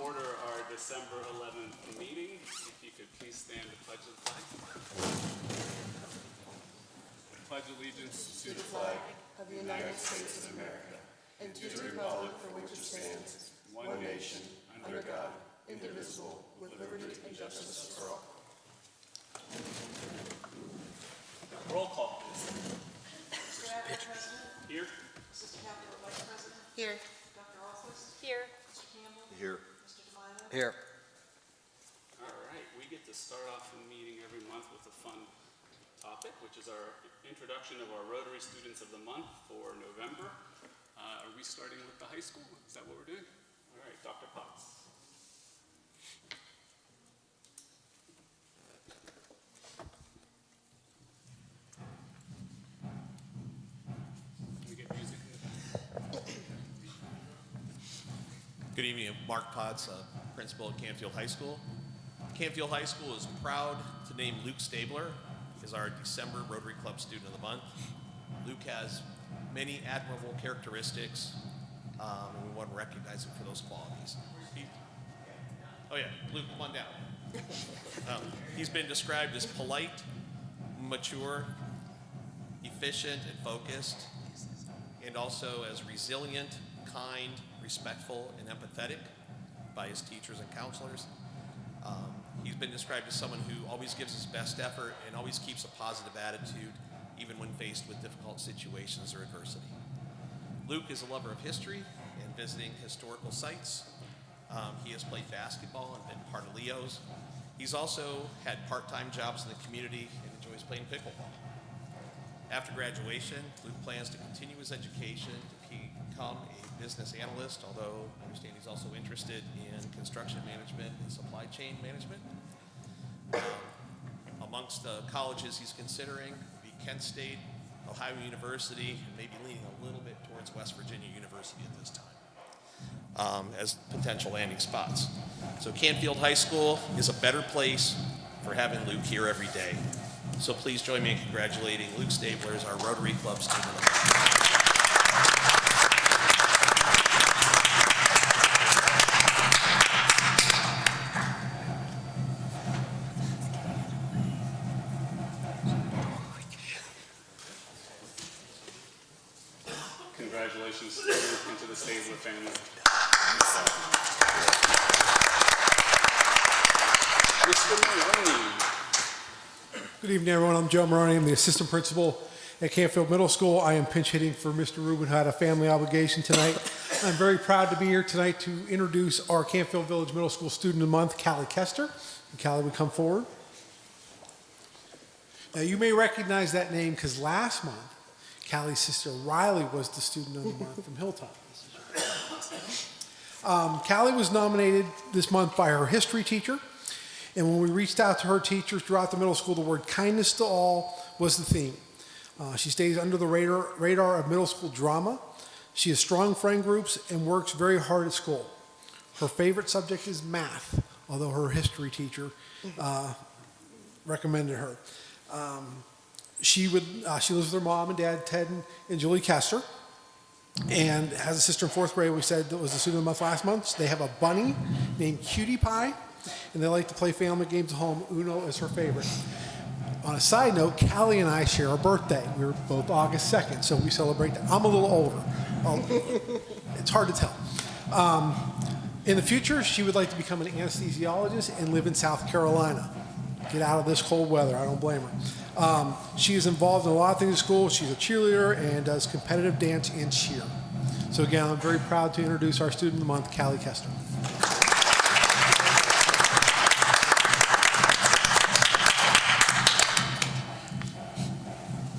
order our December 11th meeting. If you could please stand to pledge the flag. Pledge allegiance to the flag of the United States of America, and to the republic for which it stands, one nation, under God, indivisible, with liberty and justice for all. Roll call, please. Mr. Adler, President. Here. Assistant Capital Vice President. Here. Dr. Alquist. Here. Mr. Campbell. Here. Mr. DeMilo. Here. All right, we get to start off the meeting every month with a fun topic, which is our introduction of our Rotary Students of the Month for November. Are we starting with the high school? Is that what we're doing? All right, Dr. Potts. Can we get music? Good evening, Mark Potts, principal at Canfield High School. Canfield High School is proud to name Luke Stabler as our December Rotary Club Student of the Month. Luke has many admirable characteristics, and we want to recognize him for those qualities. Luke, come on down. He's been described as polite, mature, efficient, and focused, and also as resilient, kind, respectful, and empathetic by his teachers and counselors. He's been described as someone who always gives his best effort and always keeps a positive attitude, even when faced with difficult situations or adversity. Luke is a lover of history and visiting historical sites. He has played basketball and been part of Leo's. He's also had part-time jobs in the community and enjoys playing pickleball. After graduation, Luke plans to continue his education to become a business analyst, although I understand he's also interested in construction management and supply chain management. Amongst the colleges he's considering would be Kent State, Ohio University, and maybe leaning a little bit towards West Virginia University at this time as potential landing spots. So Canfield High School is a better place for having Luke here every day. So please join me in congratulating Luke Stabler as our Rotary Club Student of the Month. Congratulations to Luke and to the Stabler family. Mr. Maroney. Good evening, everyone. I'm Joe Maroney. I'm the assistant principal at Canfield Middle School. I am pinch hitting for Mr. Rubin, who had a family obligation tonight. I'm very proud to be here tonight to introduce our Canfield Village Middle School Student of the Month, Callie Kester. And Callie would come forward. Now, you may recognize that name because last month, Callie's sister Riley was the Student of the Month from Hilltop. Callie was nominated this month by her history teacher. And when we reached out to her teachers throughout the middle school, the word kindness to all was the theme. She stays under the radar of middle school drama. She has strong friend groups and works very hard at school. Her favorite subject is math, although her history teacher recommended her. She lives with her mom and dad, Ted and Julie Kester, and has a sister in fourth grade. We said that was the Student of the Month last month. They have a bunny named Cutie Pie, and they like to play family games at home. Uno is her favorite. On a side note, Callie and I share a birthday. We're both August 2nd, so we celebrate that. I'm a little older. It's hard to tell. In the future, she would like to become an anesthesiologist and live in South Carolina. Get out of this cold weather. I don't blame her. She is involved in a lot of things at school. She's a cheerleader and does competitive dance and cheer. So again, I'm very proud to introduce our Student of the Month, Callie Kester.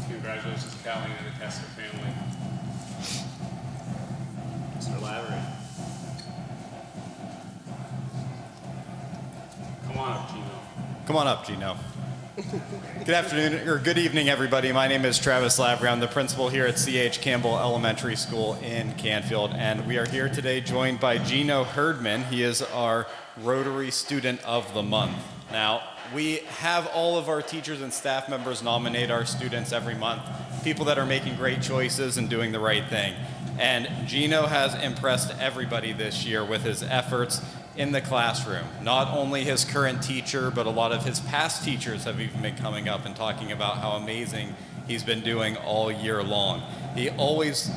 Congratulations, Callie and the Kester family. Mr. Lavery. Come on up, Gino. Come on up, Gino. Good afternoon, or good evening, everybody. My name is Travis Lavery. I'm the principal here at C.H. Campbell Elementary School in Canfield, and we are here today joined by Gino Herdman. He is our Rotary Student of the Month. Now, we have all of our teachers and staff members nominate our students every month, people that are making great choices and doing the right thing. And Gino has impressed everybody this year with his efforts in the classroom. Not only his current teacher, but a lot of his past teachers have even been coming up and talking about how amazing he's been doing all year long. He always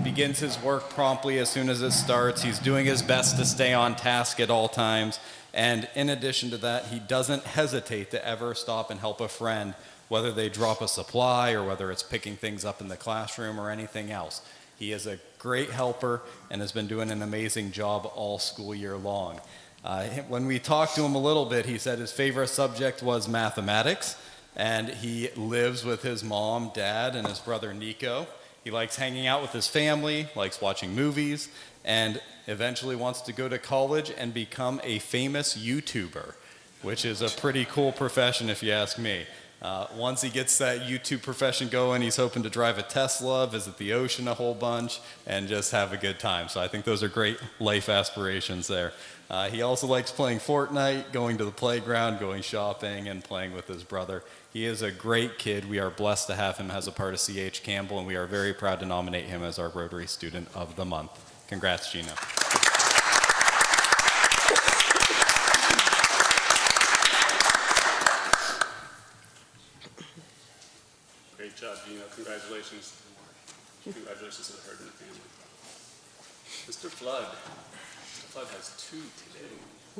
begins his work promptly as soon as it starts. He's doing his best to stay on task at all times. And in addition to that, he doesn't hesitate to ever stop and help a friend, whether they drop a supply or whether it's picking things up in the classroom or anything else. He is a great helper and has been doing an amazing job all school year long. When we talked to him a little bit, he said his favorite subject was mathematics, and he lives with his mom, dad, and his brother Nico. He likes hanging out with his family, likes watching movies, and eventually wants to go to college and become a famous YouTuber, which is a pretty cool profession if you ask me. Once he gets that YouTube profession going, he's hoping to drive a Tesla, visit the ocean a whole bunch, and just have a good time. So I think those are great life aspirations there. He also likes playing Fortnite, going to the playground, going shopping, and playing with his brother. He is a great kid. We are blessed to have him as a part of C.H. Campbell, and we are very proud to nominate him as our Rotary Student of the Month. Congrats, Gino. Great job, Gino. Congratulations. Congratulations to the Herndon family. Mr. Flood. Mr. Flood has two today.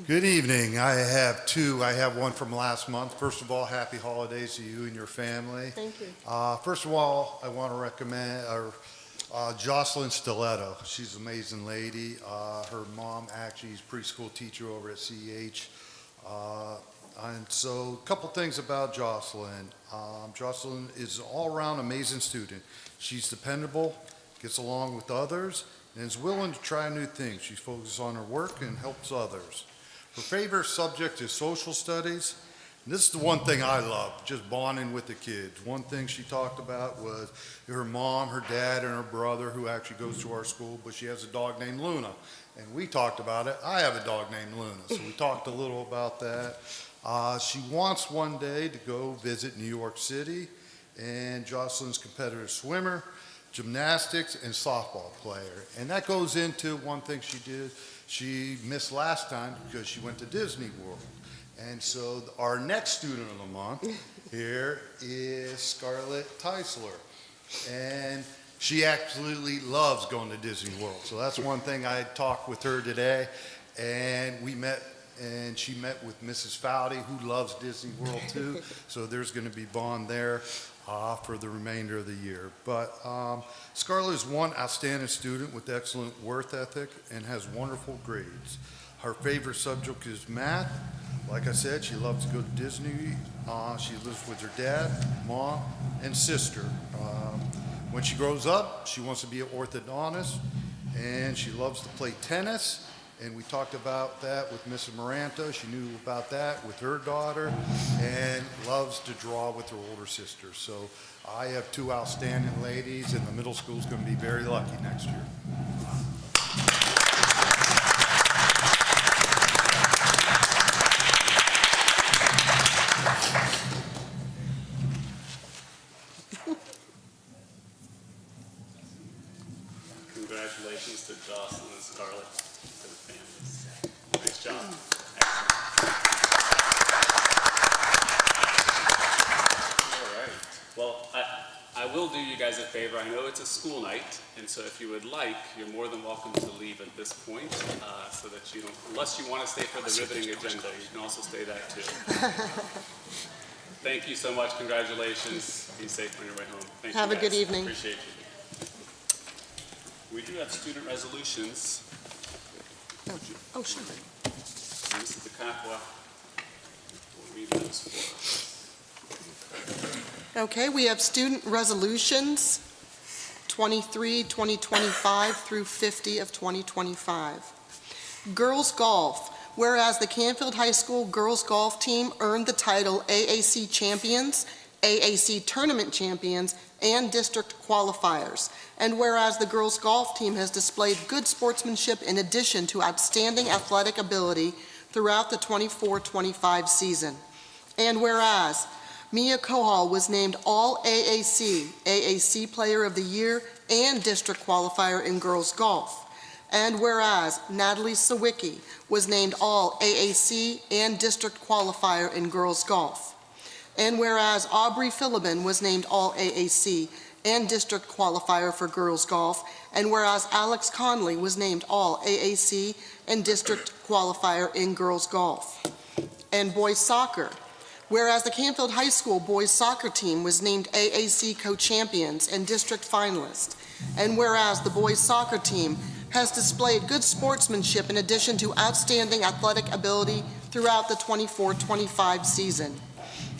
Good evening. I have two. I have one from last month. First of all, happy holidays to you and your family. Thank you. First of all, I want to recommend Jocelyn Stiletto. She's an amazing lady. Her mom actually is a preschool teacher over at CH. And so a couple things about Jocelyn. Jocelyn is an all-around amazing student. She's dependable, gets along with others, and is willing to try new things. She focuses on her work and helps others. Her favorite subject is social studies. And this is the one thing I love, just bonding with the kids. One thing she talked about was her mom, her dad, and her brother, who actually goes to our school, but she has a dog named Luna. And we talked about it. I have a dog named Luna, so we talked a little about that. She wants one day to go visit New York City, and Jocelyn's competitive swimmer, gymnastics, and softball player. And that goes into one thing she did. She missed last time because she went to Disney World. And so our next student of the month here is Scarlett Teisler. And she absolutely loves going to Disney World. So that's one thing I talked with her today. And we met, and she met with Mrs. Fowdy, who loves Disney World too. So there's going to be bond there for the remainder of the year. But Scarlett is one outstanding student with excellent work ethic and has wonderful grades. Her favorite subject is math. Like I said, she loves to go to Disney. She lives with her dad, mom, and sister. When she grows up, she wants to be an orthodontist, and she loves to play tennis. And we talked about that with Mrs. Maranta. She knew about that with her daughter, and loves to draw with her older sister. So I have two outstanding ladies, and the middle school is going to be very lucky next year. Congratulations to Jocelyn and Scarlett, to the families. Nice job. All right. Well, I will do you guys a favor. I know it's a school night, and so if you would like, you're more than welcome to leave at this point, so that you don't, unless you want to stay for the riveting agenda, you can also stay that too. Thank you so much. Congratulations. Be safe on your way home. Thank you, Have a guys. good evening. Appreciate you. We do have student resolutions. Oh, sure. Mrs. DeCapua will read those for us. Okay, we have student resolutions, 23, 2025 through 50 of 2025. Girls Golf. Whereas the Canfield High School girls golf team earned the title AAC Champions, AAC Tournament Champions, and District Qualifiers. And whereas the girls golf team has displayed good sportsmanship in addition to outstanding athletic ability throughout the 24-25 season. And whereas Mia Kohal was named All-AAC, AAC Player of the Year, and District Qualifier in girls golf. And whereas Natalie Sawicki was named All-AAC and District Qualifier in Girls Golf. And whereas Aubrey Philibin was named All-AAC and District Qualifier for Girls Golf. And whereas Alex Conley was named All-AAC and District Qualifier in Girls Golf. And Boys Soccer. Whereas the Canfield High School Boys Soccer Team was named AAC Co-Champions and District Finalist. And whereas the Boys Soccer Team has displayed good sportsmanship in addition to outstanding athletic ability throughout the 24-25 season.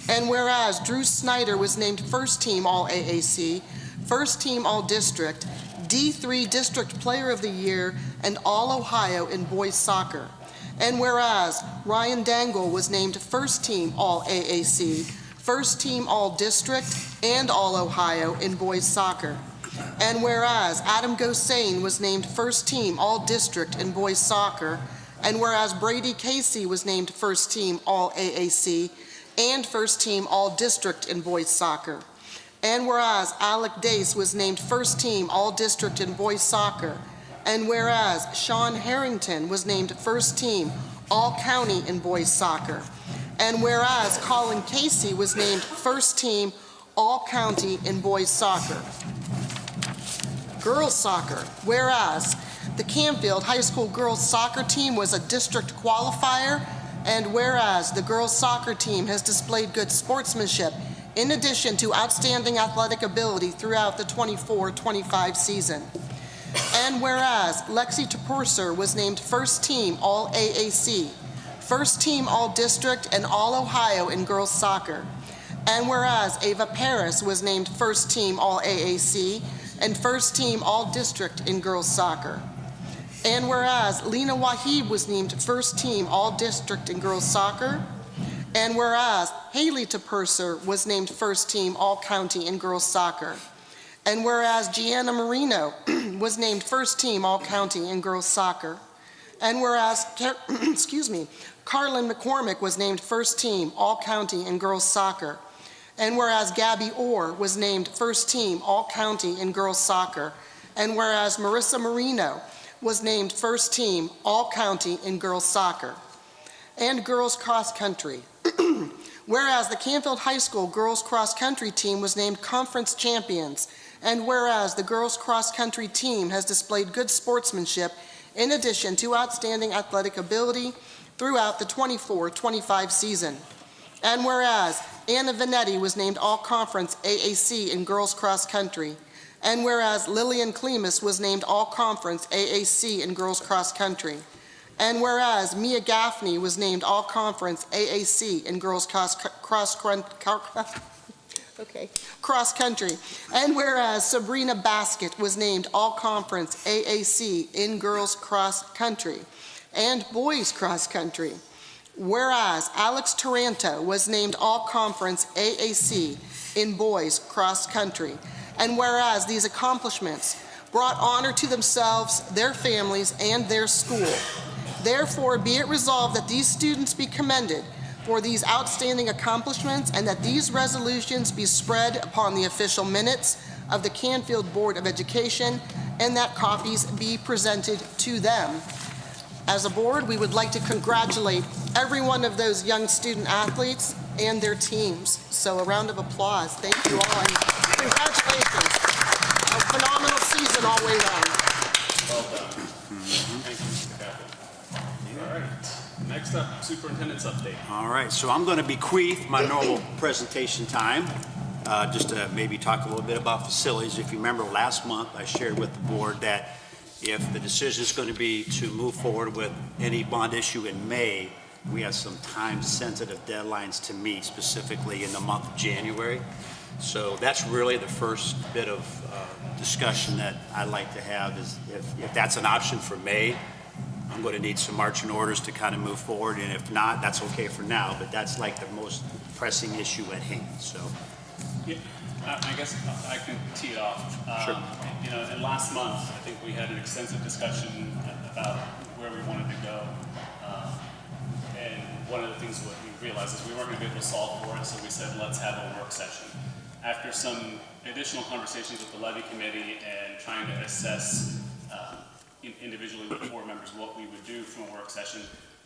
And whereas Drew Snyder was named First Team All-AAC, First Team All-District, D3 District Player of the Year, and All-Ohio in Boys Soccer. And whereas Ryan Dangle was named First Team All-AAC, First Team All-District, and All-Ohio in Boys Soccer. And whereas Adam Gosane was named First Team All-District in Boys Soccer, and whereas Brady Casey was named First Team All-AAC and First Team All-District in Boys Soccer. And whereas Alec Dace was named First Team All-District in Boys Soccer, and whereas Sean Harrington was named First Team All-County in Boys Soccer, and whereas Colin Casey was named First Team All-County in Boys Soccer. Girls Soccer, whereas the Canfield High School Girls Soccer Team was a district qualifier, and whereas the girls soccer team has displayed good sportsmanship in addition to outstanding athletic ability throughout the 24-25 season. And whereas Lexi Tepurser was named First Team All-AAC, First Team All-District, and All-Ohio in girls soccer. And whereas Ava Paris was named First Team All-AAC and First Team All-District in girls soccer. And whereas Lena Wahib was named First Team All-District in girls soccer. And whereas Haley Tepurser was named First Team All-County in girls soccer. And whereas Gianna Marino was named First Team All-County in girls soccer. And whereas, Carlin McCormick was named First Team All-County in girls soccer. And whereas Gabby Orr was named First Team All-County in girls soccer. And whereas Marissa Marino was named First Team All-County in girls soccer. And girls cross country. Whereas the Canfield High School girls cross country team was named conference champions. And whereas the girls cross country team has displayed good sportsmanship in addition to outstanding athletic ability throughout the 24-25 season. And whereas Anna Vanetti was named All-Conference AAC in girls cross country. And whereas Lillian Klemus was named All-Conference AAC in girls cross country. And whereas Mia Gaffney was named All-Conference AAC in girls cross country. And whereas Sabrina Baskett was named All-Conference AAC in girls cross country and boys cross country. Whereas Alex Taranto was named All-Conference AAC in boys cross country. And whereas these accomplishments brought honor to themselves, their families, and their school. Therefore, be it resolved that these students be commended for these outstanding accomplishments and that these resolutions be spread upon the official minutes of the Canfield Board of Education and that copies be presented to them. As a board, we would like to congratulate every one of those young student athletes and their teams. So a round of applause. Thank you all, and congratulations. A phenomenal season all the way around. Well done. Thank you, Mr. Capel. All right. Next up, superintendent's update. All right, so I'm going to bequeath my normal presentation time, just to maybe talk a little bit about facilities. If you remember last month, I shared with the board that if the decision is going to be to move forward with any bond issue in May, we have some time-sensitive deadlines to meet, specifically in the month of January. So that's really the first bit of discussion that I'd like to have is if that's an option for May, I'm going to need some marching orders to kind of move forward, and if not, that's okay for now, but that's like the most pressing issue at hand, so. Yeah, I guess I can tee it off. Sure. You know, and last month, I think we had an extensive discussion about where we wanted to go. And one of the things what we realized is we weren't going to be able to solve for it, so we said, let's have a work session. After some additional conversations with the levy committee and trying to assess individually with board members what we would do from a work session.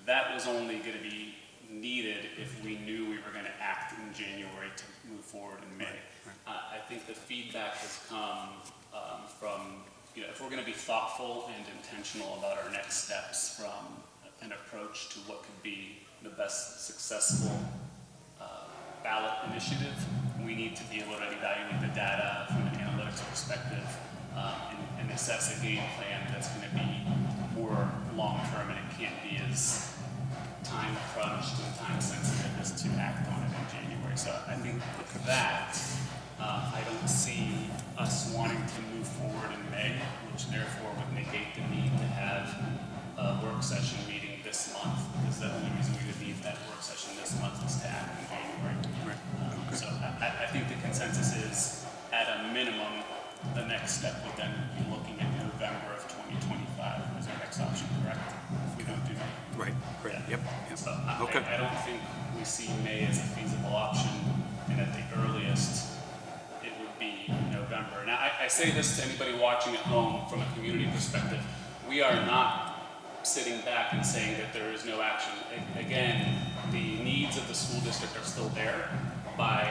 That was only going to be needed if we knew we were going to act in January to move forward in May. I think the feedback has come from, if we're going to be thoughtful and intentional about our next steps from an approach to what could be the best successful ballot initiative, we need to be able to evaluate the data from an analytics perspective and assess a game plan that's going to be more long-term, and it can't be as time crunched and time sensitive as to act on it in January. So I think with that, I don't see us wanting to move forward in May, which therefore would negate the need to have a work session meeting this month, because the only reason we would need that work session this month is to act in January. So I think the consensus is, at a minimum, the next step would then be looking at November of 2025 as our next option, correct? If we don't do that. Right, correct, yep. So Okay. I don't think we see May as a feasible option, and at the earliest, it would be November. Now, I say this to anybody watching at home from a community perspective. We are not sitting back and saying that there is no action. Again, the needs of the school district are still there. By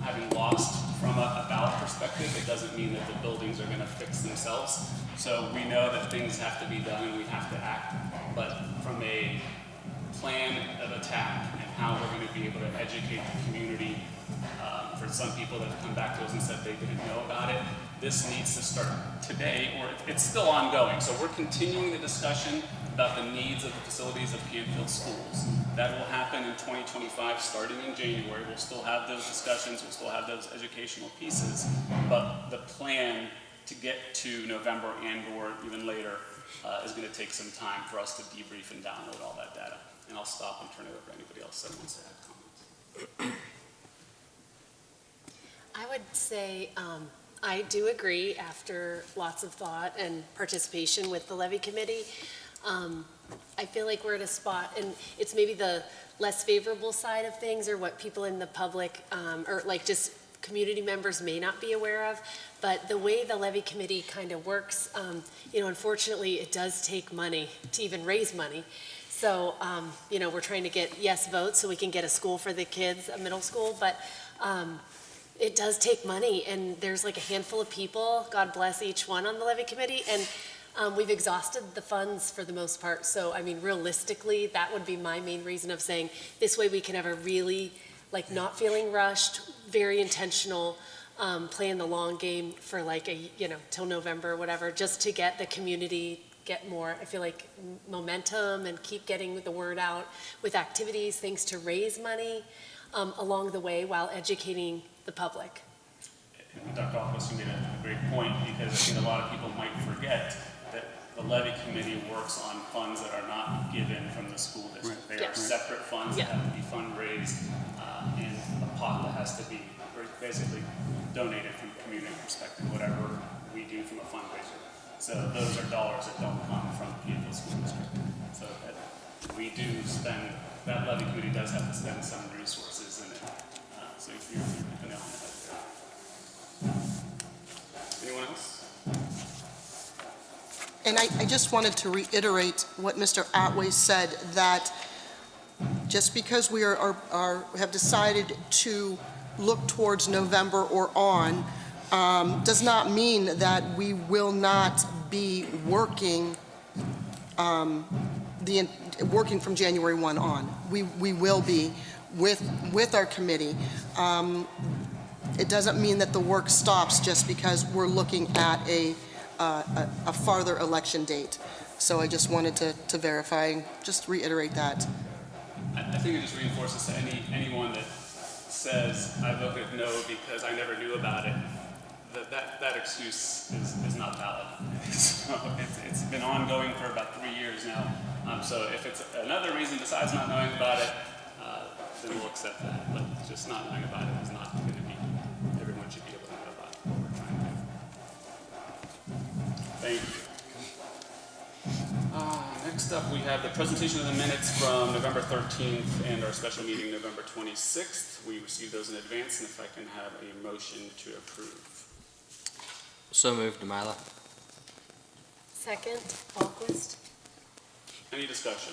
having lost from a ballot perspective, it doesn't mean that the buildings are going to fix themselves. So we know that things have to be done and we have to act. But from a plan of attack and how we're going to be able to educate the community, for some people that have come back to us and said they didn't know about it, this needs to start today, or it's still ongoing. So we're continuing the discussion about the needs of the facilities of Canfield schools. That will happen in 2025, starting in January. We'll still have those discussions, we'll still have those educational pieces, but the plan to get to November and or even later is going to take some time for us to debrief and download all that data. And I'll stop and turn it over to anybody else that wants to add comments. I would say I do agree, after lots of thought and participation with the levy committee. I feel like we're at a spot, and it's maybe the less favorable side of things, or what people in the public, or like just community members may not be aware of. But the way the levy committee kind of works, unfortunately, it does take money to even raise money. So, we're trying to get yes votes so we can get a school for the kids, a middle school, but it does take money, and there's like a handful of people, God bless each one, on the levy committee, and we've exhausted the funds for the most part. So, realistically, that would be my main reason of saying this way we can have a really, not feeling rushed, very intentional, playing the long game for till November or whatever, just to get the community, get more, I feel like, momentum and keep getting the word out with activities, things to raise money along the way while educating the public. And Dr. Alquist, you made a great point, because I think a lot of people might forget that the levy committee works on funds that are not given from the school district. They are separate funds that have to be fundraised, and a pot that has to be basically donated from a community perspective, whatever we do from a fundraiser. So those are dollars that don't come from the Canfield School District. So we do spend, that levy committee does have to spend some resources in it. So you're the nail on the head there. Anyone else? And I just wanted to reiterate what Mr. Atway said, that just because we have decided to look towards November or on, does not mean that we will not be working working from January 1 on. We will be with our committee. It doesn't mean that the work stops just because we're looking at a farther election date. So I just wanted to verify and just reiterate that. I think it just reinforces to anyone that says, I voted no because I never knew about it, that excuse is not valid. So it's been ongoing for about 3 years now. So if it's another reason besides not knowing about it, then we'll accept that. But just not knowing about it is not going to be, everyone should be able to know about what we're trying to do. Thank you. Next up, we have the presentation of the minutes from November 13th and our special meeting November 26th. We received those in advance, and if I can have a motion to approve. So moved, Demila. Second, Alquist. Any discussion?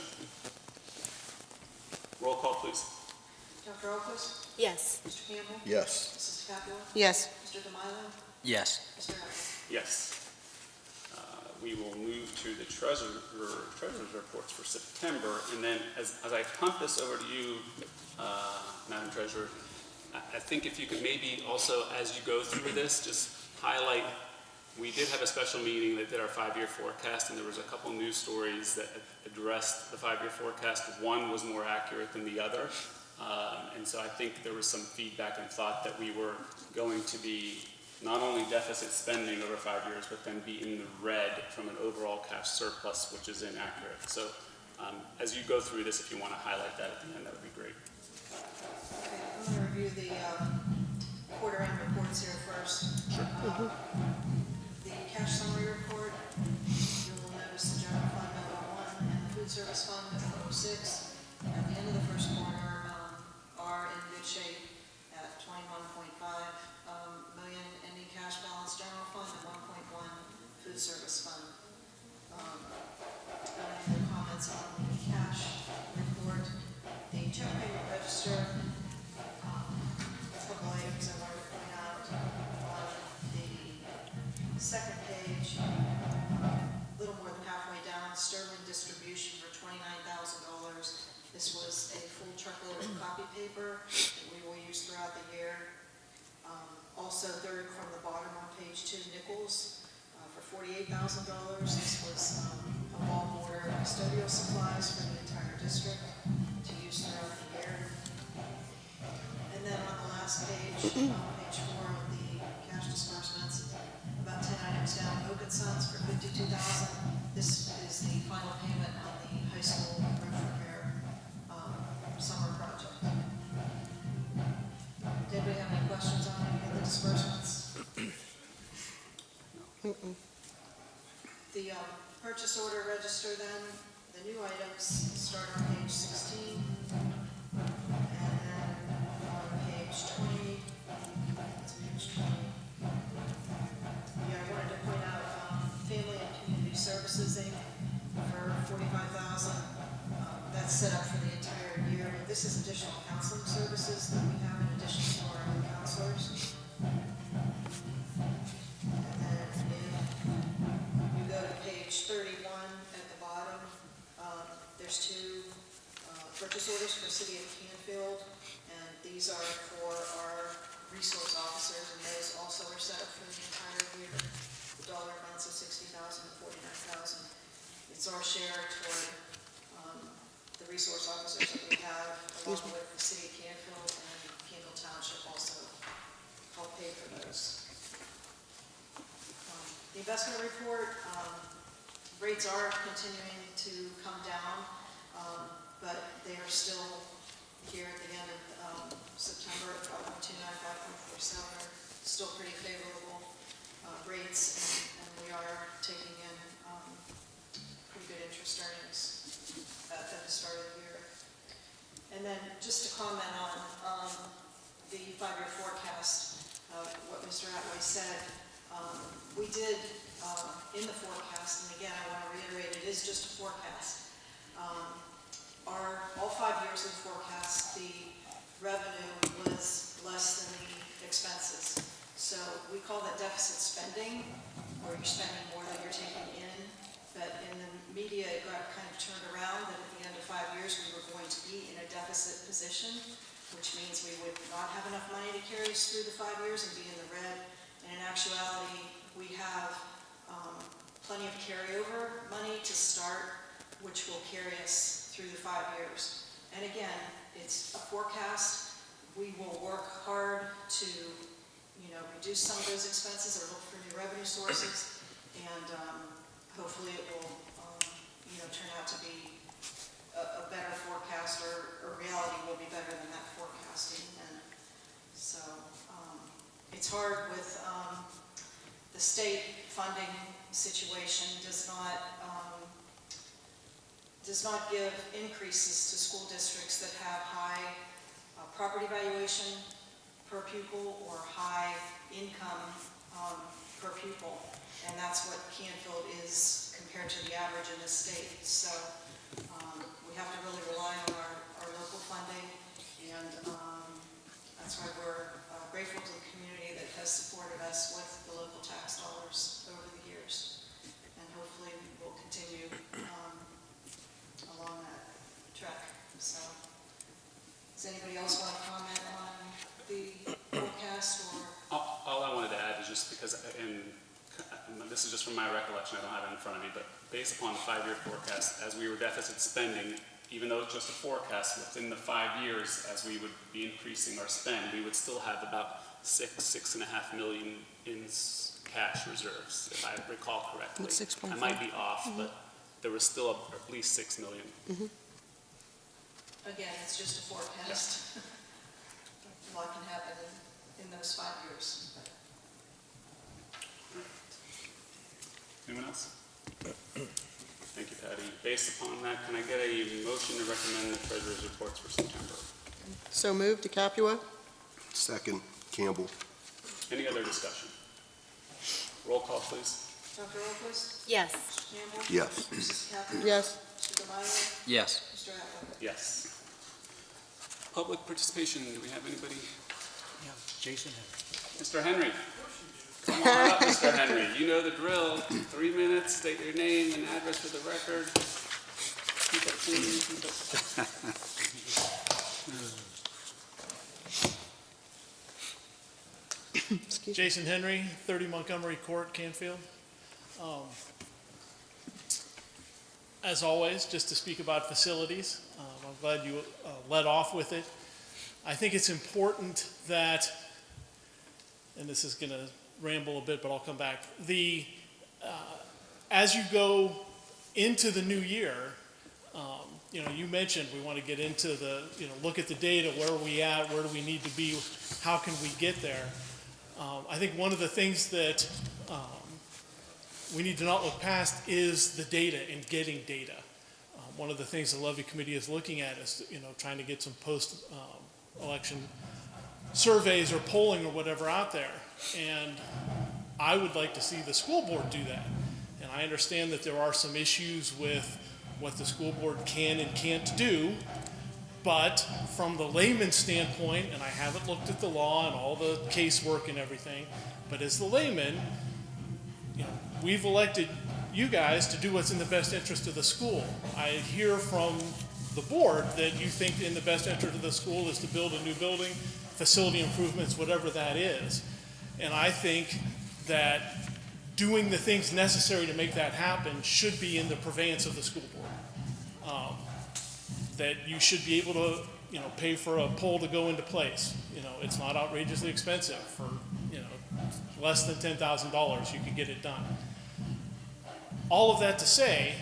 Roll call, please. Dr. Alquist? Yes. Mr. Campbell? Yes. Mrs. DeCapua? Yes. Mr. DeMilo? Yes. Mr. Evans? Yes. We will move to the treasurer's reports for September, and then as I punt this over to you, Madam Treasurer, I think if you could maybe also, as you go through this, just highlight, we did have a special meeting that did our 5-year forecast, and there was a couple news stories that addressed the 5-year forecast. One was more accurate than the other, and so I think there was some feedback and thought that we were going to be not only deficit spending over 5 years, but then be in the red from an overall cash surplus, which is inaccurate. So as you go through this, if you want to highlight that at the end, that would be great. Okay, I'm going to review the quarter-end reports here first. The cash summary report, you'll notice the general fund at 01 and the food service fund at 06. At the end of the first quarter, are in good shape at 21.5 million ending cash balance general fund and 1.1 food service fund. Any other comments on the cash report? The check payment register, a couple items I wanted to point out. On the second page, a little more than halfway down, Sterling distribution for $29,000. This was a full truckload of copy paper that we will use throughout the year. Also, third from the bottom on page 2, Nichols for $48,000. This was a bulk order of custodial supplies for the entire district to use throughout the year. And then on the last page, page 4 of the cash disbursements, about 10 items down, Oak and Sons for $52,000. This is the final payment on the high school roof repair summer project. Did we have any questions on any of the disbursements? The purchase order register then, the new items start on page 16. And then on page 20, that's page 20. Yeah, I wanted to point out Family and Community Services Inc. for $45,000. That's set up for the entire year. This is additional counseling services that we have in addition to our own counselors. And then if you go to page 31 at the bottom, there's 2 purchase orders for City of Canfield, and these are for our resource officers, and those also are set up for the entire year. The dollar amounts of $60,000 and $49,000. It's our share toward the resource officers that we have, along with the City of Canfield, and Canfield Township also help pay for those. The investment report, rates are continuing to come down, but they are still here at the end of September at 5.29, 5.47, still pretty favorable rates, and we are taking in pretty good interest earnings at the start of the year. And then just to comment on the 5-year forecast, what Mr. Attway said, we did in the forecast, and again, I want to reiterate, it is just a forecast. All 5 years of the forecast, the revenue was less than the expenses. So we call that deficit spending, where you're spending more than you're taking in. But in the media, it got kind of turned around that at the end of 5 years, we were going to be in a deficit position, which means we would not have enough money to carry us through the 5 years and be in the red. And in actuality, we have plenty of carryover money to start, which will carry us through the 5 years. And again, it's a forecast. We will work hard to, reduce some of those expenses or look for new revenue sources, and hopefully it will, turn out to be a better forecast, or reality will be better than that forecasting. And so it's hard with the state funding situation does not give increases to school districts that have high property valuation per pupil or high income per pupil, and that's what Canfield is compared to the average in the state. So we have to really rely on our local funding, and that's why we're grateful to the community that has supported us with the local tax dollars over the years. And hopefully we'll continue along that track. So, does anybody else want to comment on the forecast or? All I wanted to add is just because, and this is just from my recollection, I don't have it in front of me, but based upon the 5-year forecast, as we were deficit spending, even though it's just a forecast, within the 5 years, as we would be increasing our spend, we would still have about $6.5 million in cash reserves, if I recall correctly. It's 6.5. I might be off, but there was still at least $6 million. Again, it's just a forecast. A lot can happen in those 5 years. Anyone else? Thank you, Patty. Based upon that, can I get a motion to recommend the treasurer's reports for September? So moved. DeCapua? Second, Campbell. Any other discussion? Roll call, please. Dr. Oakley? Yes. Mr. Campbell? Yes. Mrs. Catherine? Yes. Mr. Demeyer? Yes. Mr. Atwood? Yes. Public participation, do we have anybody? Jason. Mr. Henry? Come on up, Mr. Henry. You know the drill. 3 minutes, state your name and address for the record. Keep it clean, keep it- Excuse me. Jason Henry, 30 Montgomery Court, Canfield. As always, just to speak about facilities, I'm glad you led off with it. I think it's important that, and this is going to ramble a bit, but I'll come back. As you go into the new year, you mentioned we want to get into look at the data, where are we at, where do we need to be, how can we get there? I think one of the things that we need to not look past is the data and getting data. One of the things the Levy Committee is looking at is, trying to get some post-election surveys or polling or whatever out there. And I would like to see the school board do that. And I understand that there are some issues with what the school board can and can't do, but from the layman's standpoint, and I haven't looked at the law and all the casework and everything, but as the layman, we've elected you guys to do what's in the best interest of the school. I hear from the board that you think in the best interest of the school is to build a new building, facility improvements, whatever that is. And I think that doing the things necessary to make that happen should be in the purveyance of the school board. That you should be able to, pay for a pole to go into place. It's not outrageously expensive. For, less than $10,000, you could get it done. All of that to say,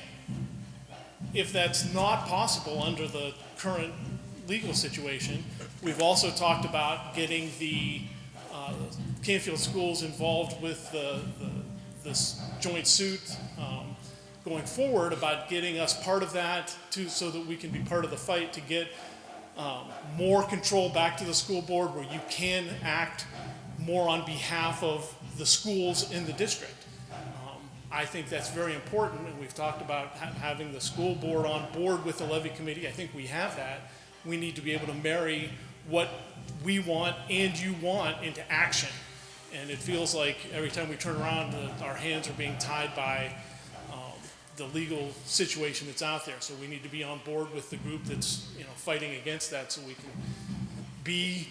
if that's not possible under the current legal situation, we've also talked about getting the Canfield schools involved with this joint suit going forward, about getting us part of that so that we can be part of the fight to get more control back to the school board, where you can act more on behalf of the schools in the district. I think that's very important, and we've talked about having the school board on board with the levy committee. I think we have that. We need to be able to marry what we want and you want into action. And it feels like every time we turn around, our hands are being tied by the legal situation that's out there. So we need to be on board with the group that's fighting against that, so we can be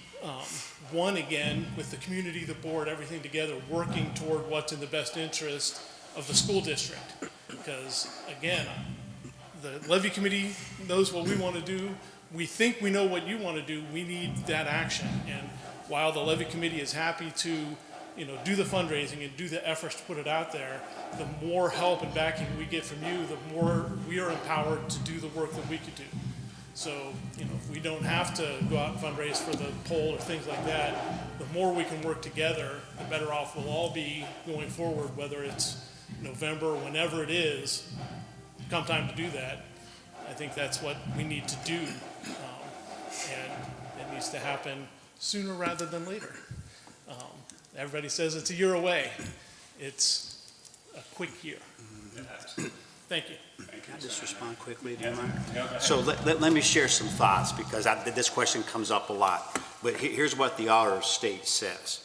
one again with the community, the board, everything together, working toward what's in the best interest of the school district. Because again, the levy committee knows what we want to do. We think we know what you want to do. We need that action. And while the levy committee is happy to do the fundraising and do the efforts to put it out there, the more help and backing we get from you, the more we are empowered to do the work that we could do. So, if we don't have to go out and fundraise for the poll or things like that, the more we can work together, the better off we'll all be going forward, whether it's November or whenever it is, come time to do that. I think that's what we need to do. And it needs to happen sooner rather than later. Everybody says it's a year away. It's a quick year. Yeah, absolutely. Thank you. Thank you, Can I Mr. just Henry. respond quickly, do you Yeah. mind? Go ahead. So let me share some thoughts, because this question comes up a lot. But here's what the Auditor State says.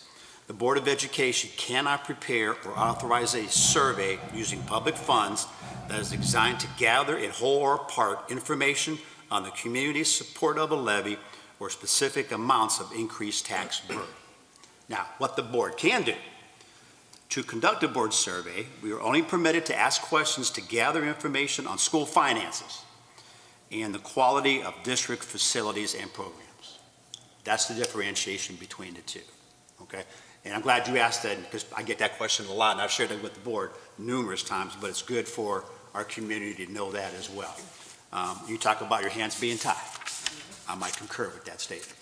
The Board of Education cannot prepare or authorize a survey using public funds that is designed to gather in whole or part information on the community's support of a levy or specific amounts of increased tax burden. Now, what the board can do: to conduct a board survey, we are only permitted to ask questions to gather information on school finances and the quality of district facilities and programs. That's the differentiation between the two, okay? And I'm glad you asked that, because I get that question a lot, and I've shared that with the board numerous times, but it's good for our community to know that as well. You talk about your hands being tied. I might concur with that statement.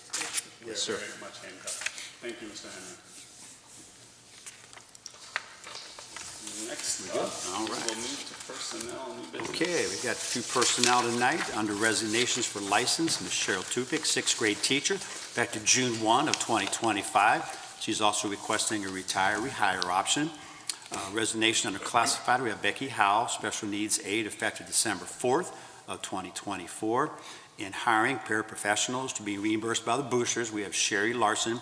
We Yes, are sir. very much handcuffed. Thank you, Mr. Henry. Next up, All right. we'll move to personnel and new business. Okay, we got two personnel tonight. Under resignations for license, Ms. Cheryl Tupik, sixth grade teacher, effective June 1 of 2025. She's also requesting a retiree hire option. Resignation under classified, we have Becky Howell, special needs aide, effective December 4th of 2024. In hiring paraprofessionals to be reimbursed by the boosters, we have Sherry Larson,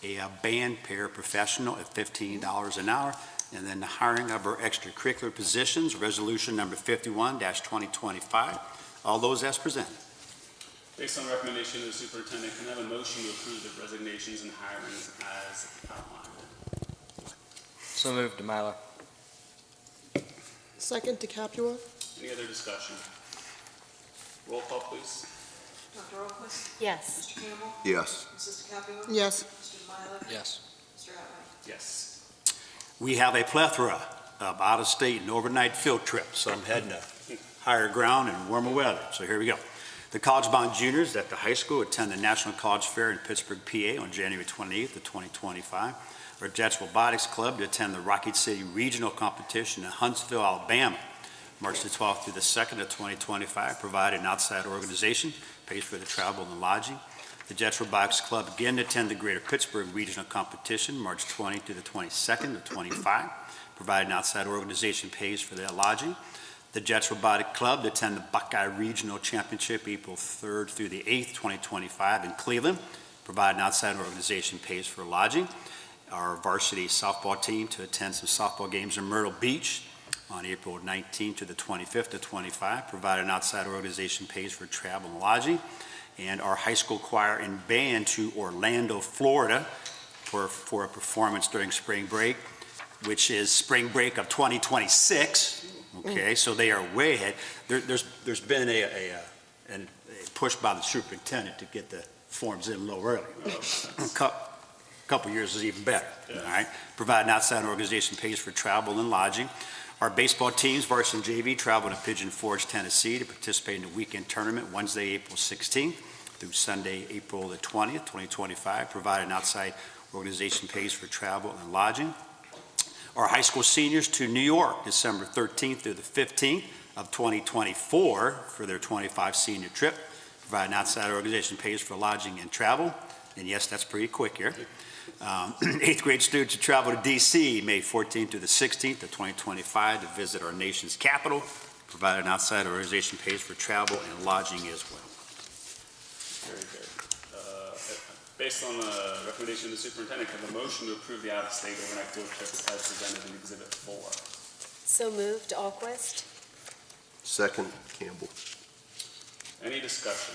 a band paraprofessional at $15 an hour. And then the hiring of our extracurricular positions, resolution number 51-2025. All those as presented. Based on recommendation of the superintendent, can I have a motion to approve the resignations and hirings as outlined? So moved, Demilo. Second, DeCapua? Any other discussion? Roll call, please. Dr. Alquist? Yes. Mr. Campbell? Yes. Mrs. DeCapua? Yes. Mr. Demilo? Yes. Mr. Otway? Yes. We have a plethora of out-of-state and overnight field trips, some heading to higher ground and warmer weather. So here we go. The College Bound Juniors at the high school attend the National College Fair in Pittsburgh, PA on January 28th of 2025. Our Jets Robotics Club to attend the Rocket City Regional Competition in Huntsville, Alabama, March the 12th through the 2nd of 2025, provided an outside organization, pays for the travel and the lodging. The Jets Robotics Club again to attend the Greater Pittsburgh Regional Competition, March 20 to the 22nd of 25, provided an outside organization, pays for their lodging. The Jets Robotic Club to attend the Buckeye Regional Championship, April 3rd through the 8th, 2025 in Cleveland, provided an outside organization, pays for lodging. Our varsity softball team to attend some softball games in Myrtle Beach on April 19th to the 25th of 25, provided an outside organization, pays for travel and lodging. And our high school choir and band to Orlando, Florida for a performance during spring break, which is spring break of 2026. Okay, so they are way ahead. There's been a push by the superintendent to get the forms in a little early. Couple years is even better, all right? Provide an outside organization, pays for travel and lodging. Our baseball teams, varsity and JV, travel to Pigeon Forge, Tennessee to participate in the weekend tournament Wednesday, April 16th through Sunday, April the 20th, 2025. Provide an outside organization, pays for travel and lodging. Our high school seniors to New York, December 13th through the 15th of 2024 for their 25 senior trip. Provide an outside organization, pays for lodging and travel. And yes, that's pretty quick here. Eighth grade students to travel to DC, May 14th to the 16th of 2025 to visit our nation's capital. Provide an outside organization, pays for travel and lodging as well. Very good. Based on the recommendation of the superintendent, can I have a motion to approve the out-of-state overnight field trips as presented in Exhibit 4? So moved, Alquist? Second, Campbell. Any discussion?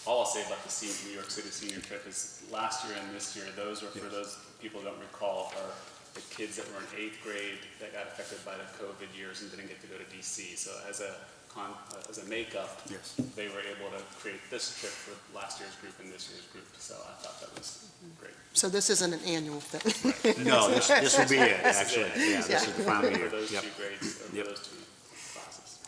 All I'll say about the New York City senior trip is last year and this year, those are, for those people who don't recall, are the kids that were in 8th grade that got affected by the COVID years and didn't get to go to DC. So as a makeup, Yes. they were able to create this trip for last year's group and this year's group. So I thought that was great. So this isn't an annual thing? No, this will be it, This is actually. it. Yeah, this is the final For year. those Yep. two grades, or for Yep. those two classes.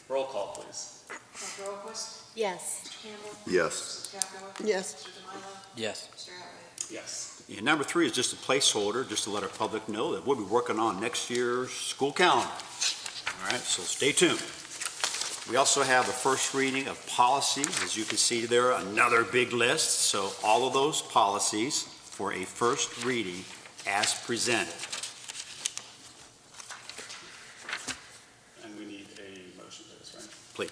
Roll call, please. Dr. Alquist? Yes. Mr. Campbell? Yes. Mrs. DeCapua? Yes. Mr. Demilo? Yes. Mr. Otway? Yes. And number 3 is just a placeholder, just to let our public know that we'll be working on next year's school calendar. All right, so stay tuned. We also have the first reading of policies. As you can see there, another big list. So all of those policies for a first reading as presented. please.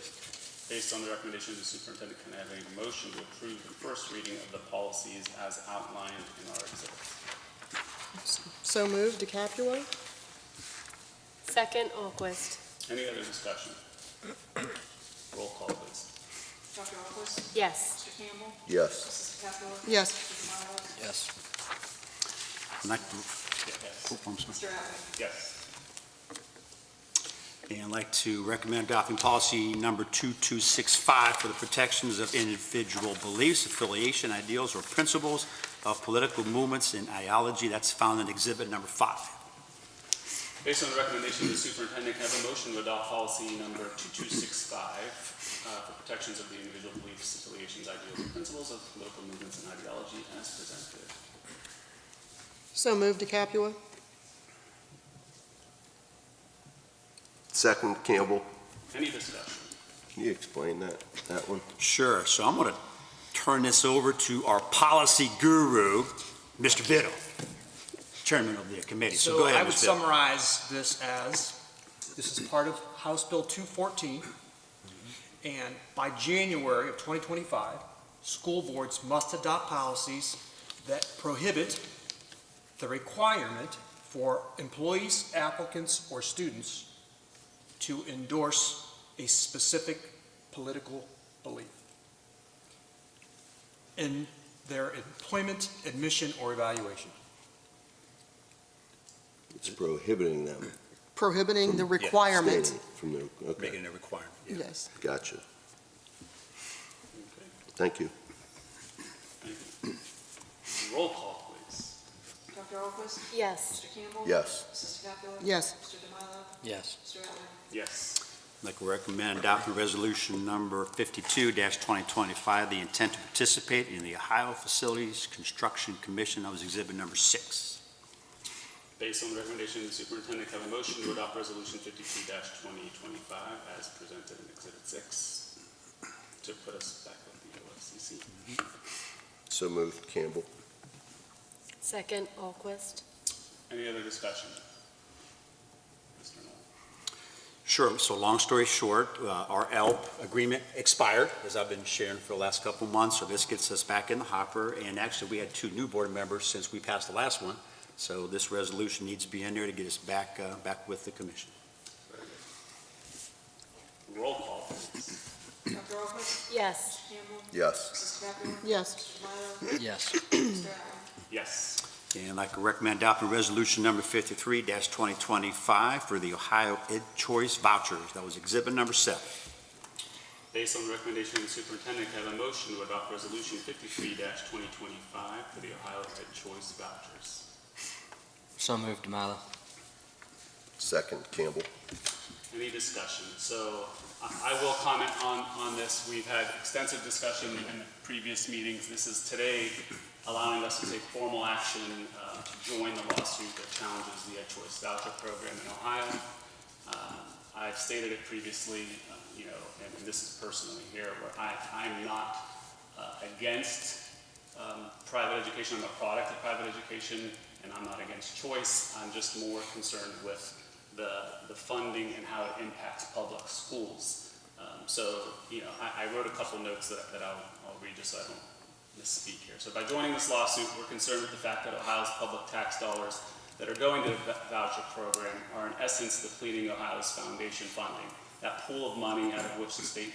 Based on the recommendation of the superintendent, can I have a motion to approve the first reading of the policies as outlined in our exhibits? So moved, DeCapua? Second, Alquist. Any other discussion? Roll call, please. Dr. Alquist? Yes. Mr. Campbell? Yes. Mrs. DeCapua? Yes. Mr. Demoto? Yes. I'd like to, Yes. oh, I'm sorry. Mr. Ratliff? Yes. And I'd like to recommend adopting policy number 2265 for the protections of individual beliefs, affiliation, ideals, or principles of political movements and ideology. That's found in exhibit number 5. Based on the recommendation of the superintendent, can I have a motion to adopt policy number 2265 for protections of the individual beliefs, affiliations, ideals, and principles of political movements and ideology as presented? So moved, DeCapua? Second, Campbell. Any discussion? Can you explain that one? Sure. So I'm going to turn this over to our policy guru, Mr. Vittle, chairman of the committee. So go ahead, I would Mr. Vittle. summarize this as, this is part of House Bill 214, and by January of 2025, school boards must adopt policies that prohibit the requirement for employees, applicants, or students to endorse a specific political belief in their employment, admission, or evaluation. It's prohibiting them. Prohibiting the requirement. Stating From their, okay, Making it a requirement. Yeah. Yes. gotcha. Okay. Thank you. Thank you. Roll call, please. Dr. Alquist? Yes. Mr. Campbell? Yes. Mrs. DeCapua? Yes. Mr. Demoto? Yes. Mr. Ratliff? Yes. I'd like to recommend adopting resolution number 52-2025, the intent to participate in the Ohio Facilities Construction Commission. That was exhibit number 6. Based on the recommendation of the superintendent, can I have a motion to adopt resolution 52-2025 as presented in exhibit 6 to put us back with the OFCC? So moved, Campbell. Second, Alquist. Any other discussion? Mr. Knoll? Sure. So long story short, our ELP agreement expired, as I've been sharing for the last couple of months. So this gets us back in the hopper. And actually, we had 2 new board members since we passed the last one. So this resolution needs to be in there to get us back with the commission. Very good. Roll call, please. Dr. Alquist? Yes. Mr. Campbell? Yes. Mrs. DeCapua? Yes. Mr. Demoto? Yes. Mr. Ratliff? Yes. And I'd like to recommend adopting resolution number 53-2025 for the Ohio Ed Choice vouchers. That was exhibit number 7. Based on the recommendation of the superintendent, can I have a motion to adopt resolution 53-2025 for the Ohio Ed Choice vouchers? So moved, Demilo. Second, Campbell. Any discussion? So I will comment on this. We've had extensive discussion in the previous meetings. This is today allowing us to take formal action to join the lawsuit that challenges the Ed Choice voucher program in Ohio. I've stated it previously, and this is personally here, where I'm not against private education. I'm a product of private education, and I'm not against choice. I'm just more concerned with the funding and how it impacts public schools. I wrote a couple notes that I'll read just so I don't misspeak here. So by joining this lawsuit, we're concerned with the fact that Ohio's public tax dollars that are going to the voucher program are in essence depleting Ohio's foundation funding, that pool of money out of which the state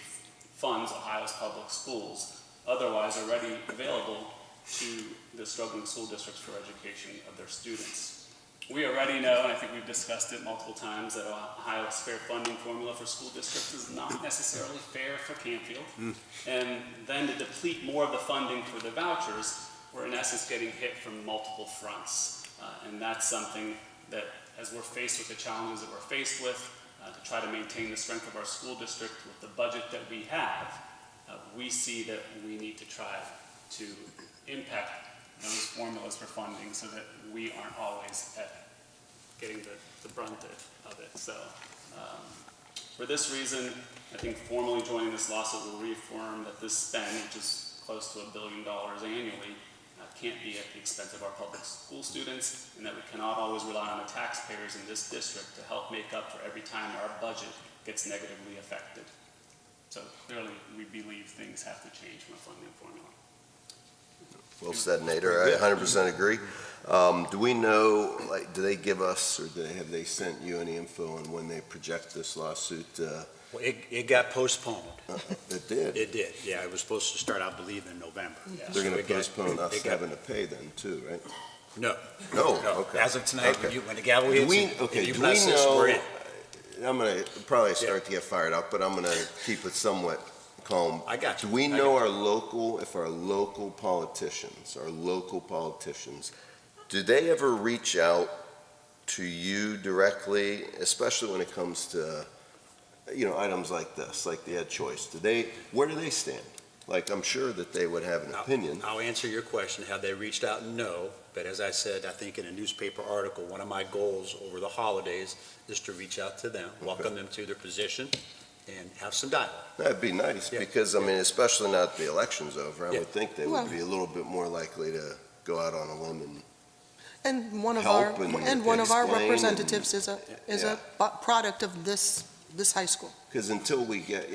funds Ohio's public schools, otherwise already available to the struggling school districts for education of their students. We already know, and I think we've discussed it multiple times, that Ohio's fair funding formula for school districts is not necessarily fair for Canfield. And then to deplete more of the funding for the vouchers, we're in essence getting hit from multiple fronts. And that's something that, as we're faced with the challenges that we're faced with, to try to maintain the strength of our school district with the budget that we have, we see that we need to try to impact those formulas for funding so that we aren't always getting the brunt of it. So for this reason, I think formally joining this lawsuit will reaffirm that this spend, which is close to $1 billion annually, can't be at the expense of our public school students, and that we cannot always rely on the taxpayers in this district to help make up for every time our budget gets negatively affected. So clearly, we believe things have to change from a funding formula. Well said, Nader. I 100% agree. Do we know, like, do they give us, or have they sent you any info on when they project this lawsuit? Well, it got postponed. It did. It did, yeah. It was supposed to start, I believe, in November. They're going So to it got- postpone us it got- having to pay then, too, right? No. No, okay. As of tonight, Okay. when the gavel Do hits, we, and okay, you do we bless us, we're in. know, I'm going to probably start to get fired up, but I'm going to keep it somewhat calm. I got you. Do we I know got our local politicians, do they ever reach out to you directly, especially when it comes to, items like this, like the Ed Choice? Where do they stand? Like, I'm sure that they would have an opinion. I'll answer your question. Have they reached out? No. But as I said, I think in a newspaper article, one of my goals over the holidays is to reach out to them, welcome them to their position, and have some dialogue. That'd be nice, Yeah. because, I mean, especially now that the election's over, I Yeah. would think they Well- would be a little bit more likely to go out on a limb and And one of Help our, and and one of our explain and- representatives is a product of this high school. Because until we get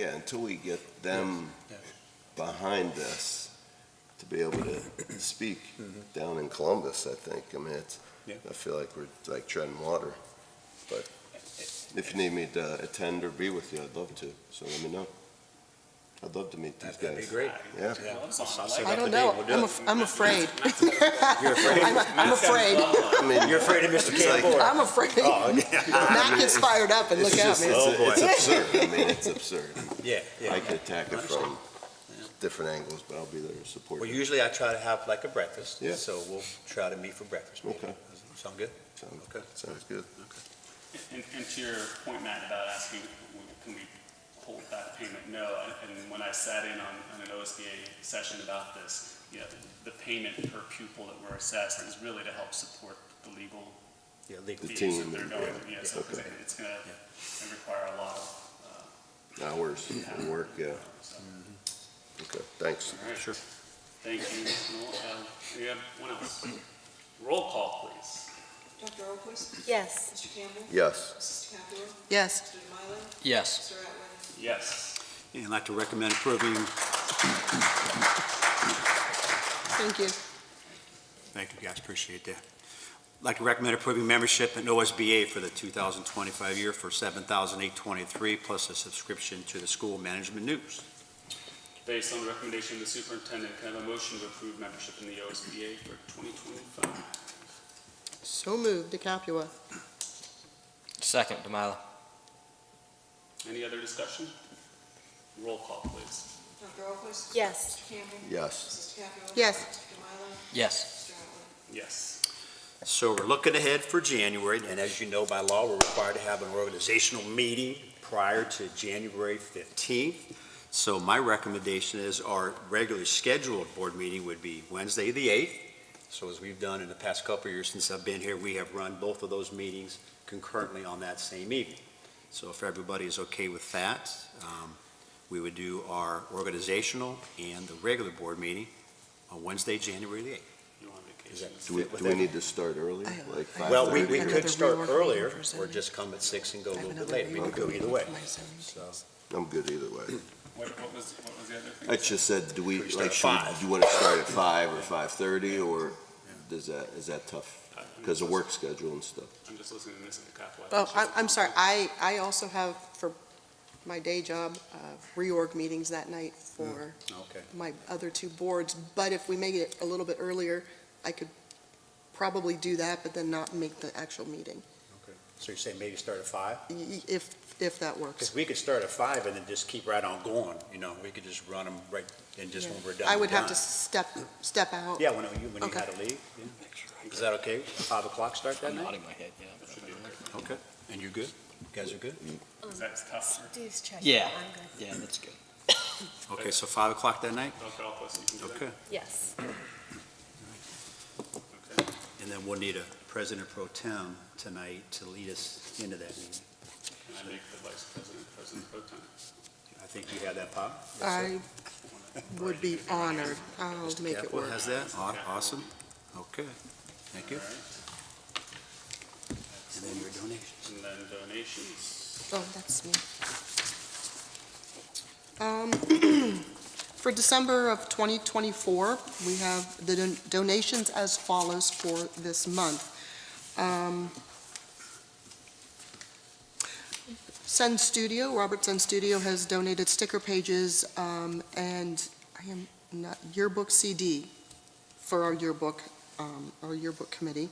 them Yeah. behind this, to be able to speak down in Columbus, I think, I mean, Yeah. I feel like we're like treading water. But if you need me to attend or be with you, I'd love to, so let me know. I'd love to meet these guys. That'd be great. Yeah. I'll Love set song. up I the don't date. know. We'll do it. I'm afraid. You're afraid? I'm afraid. I mean, You're afraid of Mr. It's like- Campbell? I'm afraid. Oh, okay. Matt gets fired up and look it's at just, me. it's absurd, I mean, it's absurd. Yeah, yeah. I could attack it from different angles, but I'll be there to support Well, you. usually I try to have like a breakfast. Yeah. So we'll try to meet for breakfast. maybe. Okay. Sound good? Okay. Sounds good. And to your point, Matt, about asking, can we hold that payment? No, and when I sat in on an OSBA session about this, the payment per pupil that we're assessed is really to help support the legal Yeah, legal. The fees that team, they're going through. yeah, Yeah, so 'cause okay. it's gonna require a lot of, Hours and work, yeah. so. Okay, thanks. All right. Sure. Thank you, Ms. Knoll. We have one else. Roll call, please. Dr. Oquist? Yes. Mr. Campbell? Yes. Mrs. DeCapua? Yes. Mr. Demilo? Yes. Mr. Atwood? Yes. And I'd like to recommend approving, Thank you. thank you guys, appreciate that. I'd like to recommend approving membership in OSBA for the 2025 year for $7,823 plus a subscription to the school management news. Based on the recommendation of the superintendent, can I have a motion to approve membership in the OSBA for 2025? So moved, DeCapua. Second, Demilo. Any other discussion? Roll call, please. Dr. Oquist? Yes. Mr. Campbell? Yes. Mrs. DeCapua? Yes. Mr. Demilo? Yes. Mr. Atwood? Yes. So we're looking ahead for January, and as you know by law, we're required to have an organizational meeting prior to January 15th. So my recommendation is our regularly scheduled board meeting would be Wednesday, the 8th. So as we've done in the past couple of years since I've been here, we have run both of those meetings concurrently on that same evening. So if everybody is okay with that, we would do our organizational and the regular board meeting on Wednesday, January the 8th. You on Is vacation? that Do we, fit with do we everyone? need to start early, like 5:30? Well, we Another could start reorg earlier, meeting for or zoning. just come at 6 and go a I have little bit another later. We could go reorg either way. for my zoning So, teams. I'm good either way. What was the other thing? I just said, do we, We start like, at should we- 5. do you want to start at 5 or 5:30, or is that tough? Because of work schedule and stuff. I'm just listening to Ms. DeCapua. Oh, I'm sorry, I also have, for my day job, reorg meetings that night for okay. my other two boards, but if we make it a little bit earlier, I could probably do that, but then not make the actual meeting, Okay. So you're saying maybe start at 5? if that works. Because we could start at 5 and then just keep right on going, we could just run them right, and just when we're done. I would we're have to done. step out. Yeah, when you Okay. had to leave. Yeah. Is that okay? 5 o'clock start that night? my head, yeah. Okay. And you're good? You guys are good? Is that tough? Steve's checking. Yeah. I'm good. Yeah, that's good. Okay, so 5 o'clock that night? Dr. Alquist, you can do that? Okay. Yes. Okay. And then we'll need a president pro tem tonight to lead us into that meeting. Can I make the vice president pro tem? I think you have that power. I would be honored. I'll make it Capital work. has that? Awesome. Okay. Thank you. All right. And then your donations. And then donations. Oh, that's me. For December of 2024, we have the donations as follows for this month. Sun Studio, Robert Sun Studio has donated sticker pages and yearbook CD for our yearbook committee.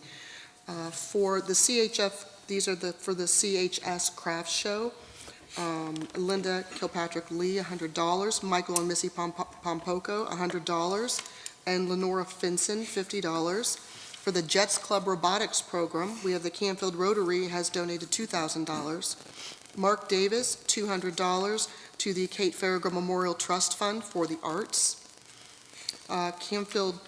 For the CHF, these are for the CHS Craft Show. Linda Kilpatrick Lee, $100. Michael and Missy Pompoco, $100. And Lenora Finson, $50. For the Jets Club Robotics Program, we have the Canfield Rotary has donated $2,000. Mark Davis, $200 to the Kate Farragut Memorial Trust Fund for the Arts. Canfield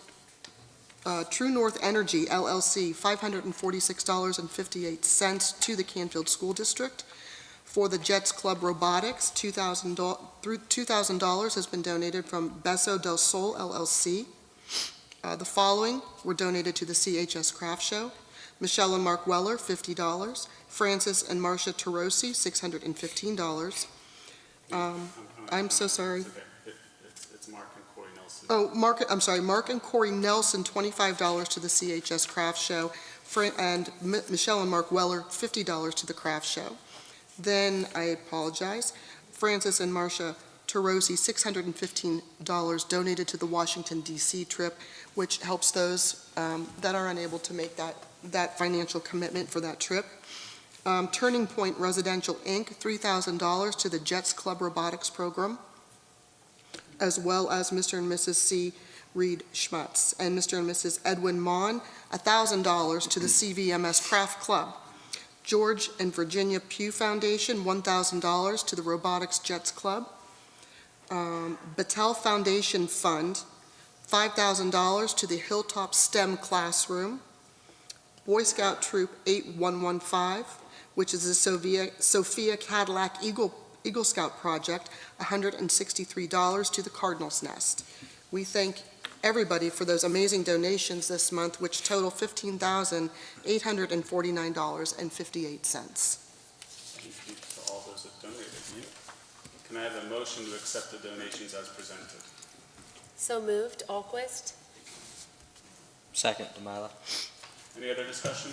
True North Energy LLC, $546.58 to the Canfield School District. For the Jets Club Robotics, $2,000 has been donated from Beso del Sol LLC. The following were donated to the CHS Craft Show. Michelle and Mark Weller, $50. Francis and Marcia Tarosi, $615. I'm so sorry. It's okay. It's Mark and Corey Nelson. Oh, Mark and Corey Nelson, $25 to the CHS Craft Show, and Michelle and Mark Weller, $50 to the Craft Show. Then, I apologize, Francis and Marcia Tarosi, $615 donated to the Washington, D.C. trip, which helps those that are unable to make that financial commitment for that trip. Turning Point Residential, Inc., $3,000 to the Jets Club Robotics Program, as well as Mr. and Mrs. C. Reed Schmutz, and Mr. and Mrs. Edwin Mon, $1,000 to the CVMS Craft Club. George and Virginia Pugh Foundation, $1,000 to the Robotics Jets Club. Battelle Foundation Fund, $5,000 to the Hilltop STEM Classroom. Boy Scout Troop 8115, which is the Sophia Cadillac Eagle Scout Project, $163 to the Cardinal's Nest. We thank everybody for those amazing donations this month, which total $15,849.58. Thank you to all those that donated. Can I have a motion to accept the donations as presented? So moved, Alquist? Second, Demila. Any other discussion?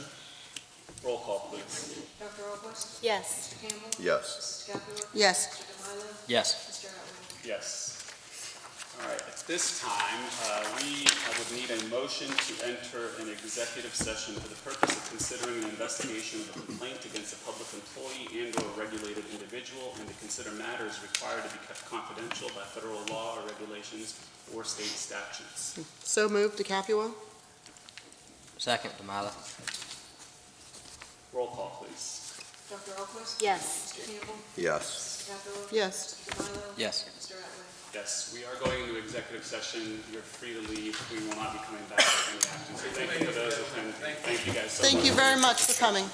Roll call, please. Dr. Alquist? Yes. Mr. Campbell? Yes. Mrs. Capua? Yes. Mr. Demulo? Yes. Mr. Atwood? Yes. All right, at this time, we would need a motion to enter an executive session for the purpose of considering an investigation of a complaint against a public employee and/or regulated individual, and to consider matters required to be kept confidential by federal law or regulations or state statutes. So moved, DeCapua? Second, Demila. Roll call, please. Dr. Alquist? Yes. Mr. Campbell? Yes. Mrs. Capua? Yes. Mr. Demulo? Yes. Mr. Atwood? Yes, we are going into executive session. You're free to leave. We will not be coming back with any action. So thank you for those attending. Thank you guys so much. Thank you very much for coming.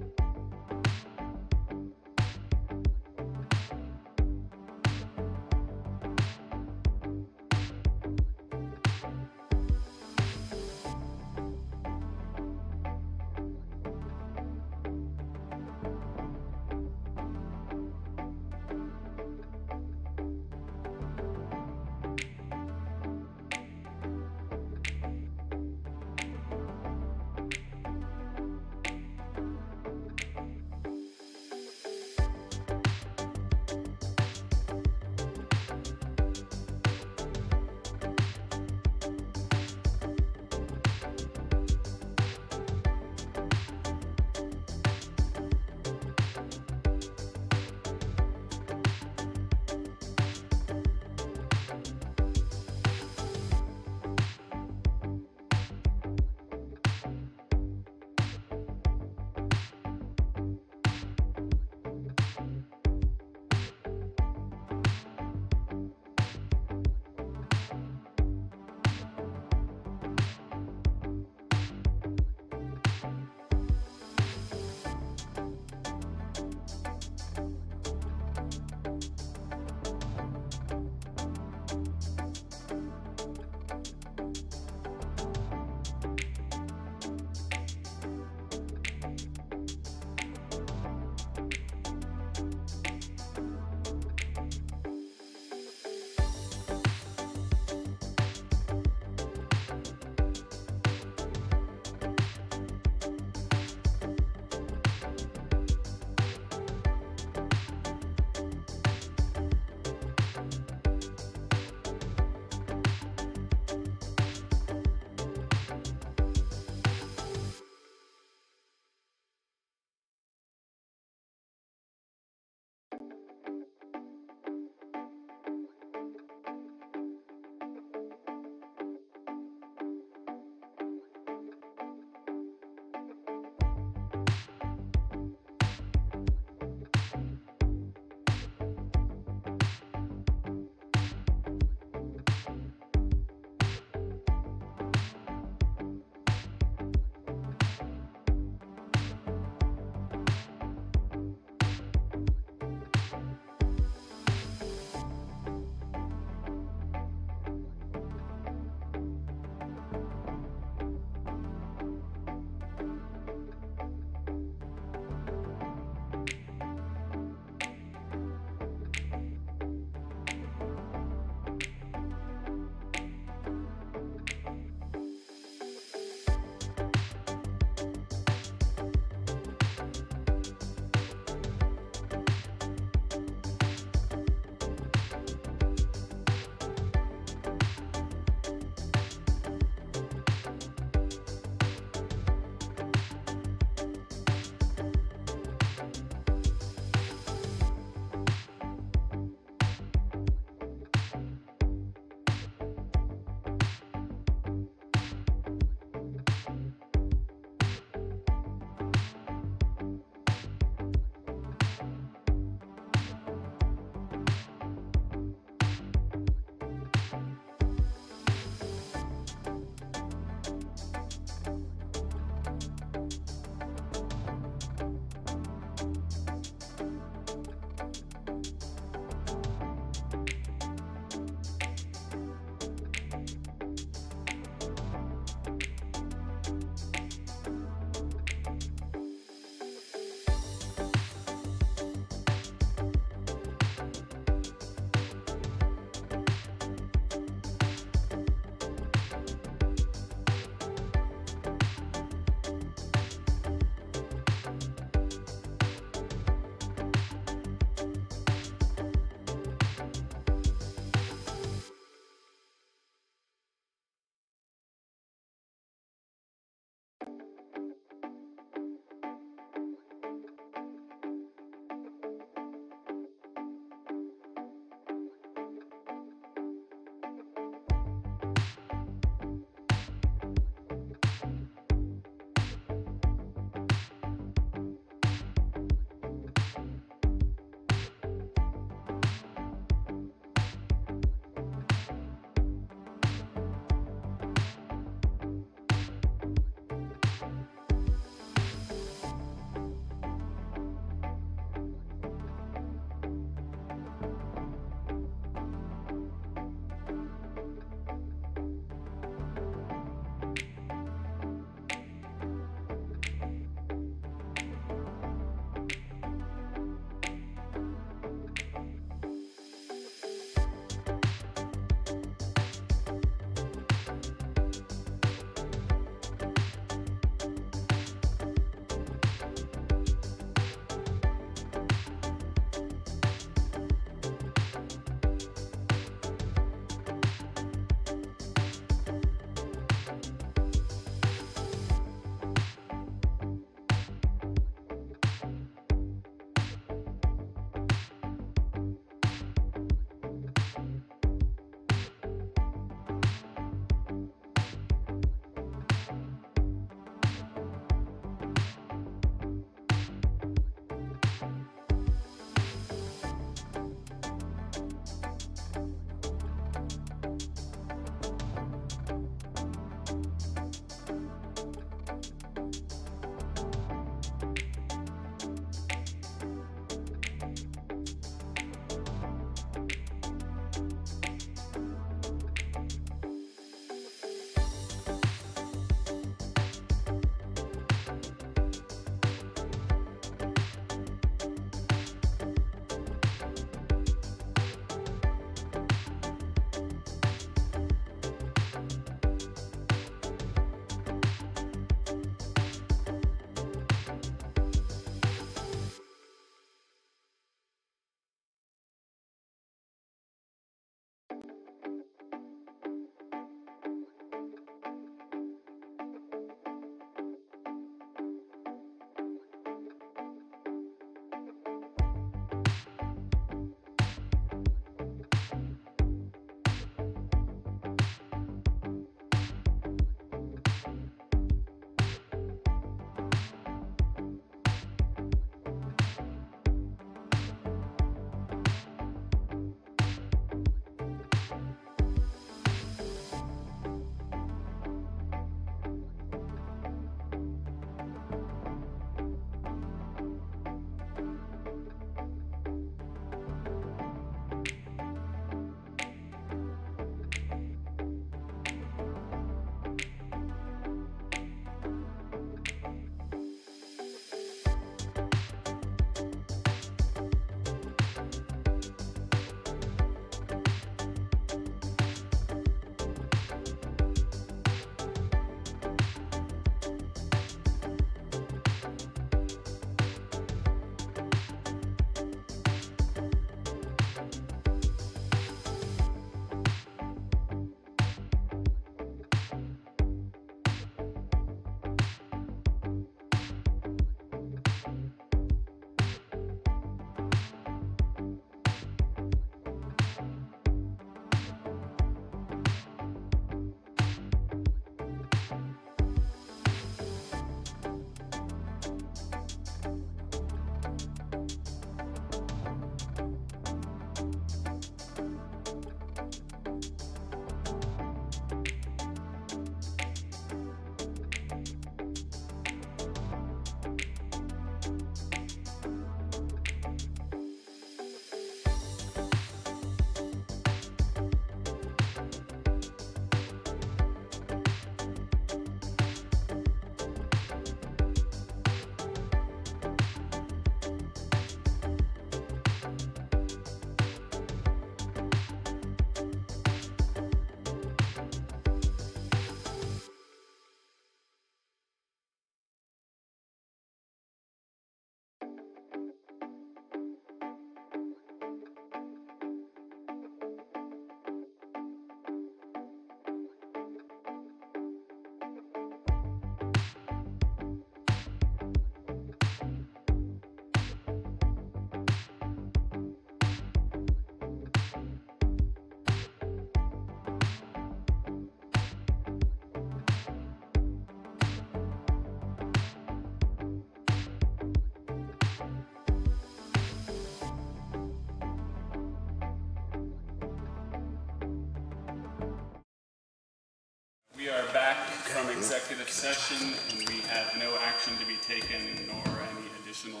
executive session, and we have no action to be taken nor any additional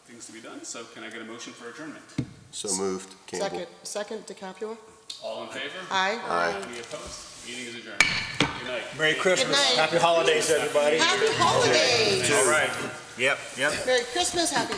things to be done. So can I get a motion for adjournment? So moved. Campbell. Second DeCapua? All in favor? Aye. Any opposed? Meeting is adjourned. Good night. Merry Good Christmas. night. Happy holidays, everybody. Happy holidays! All right. Yep, yep. Merry Christmas, happy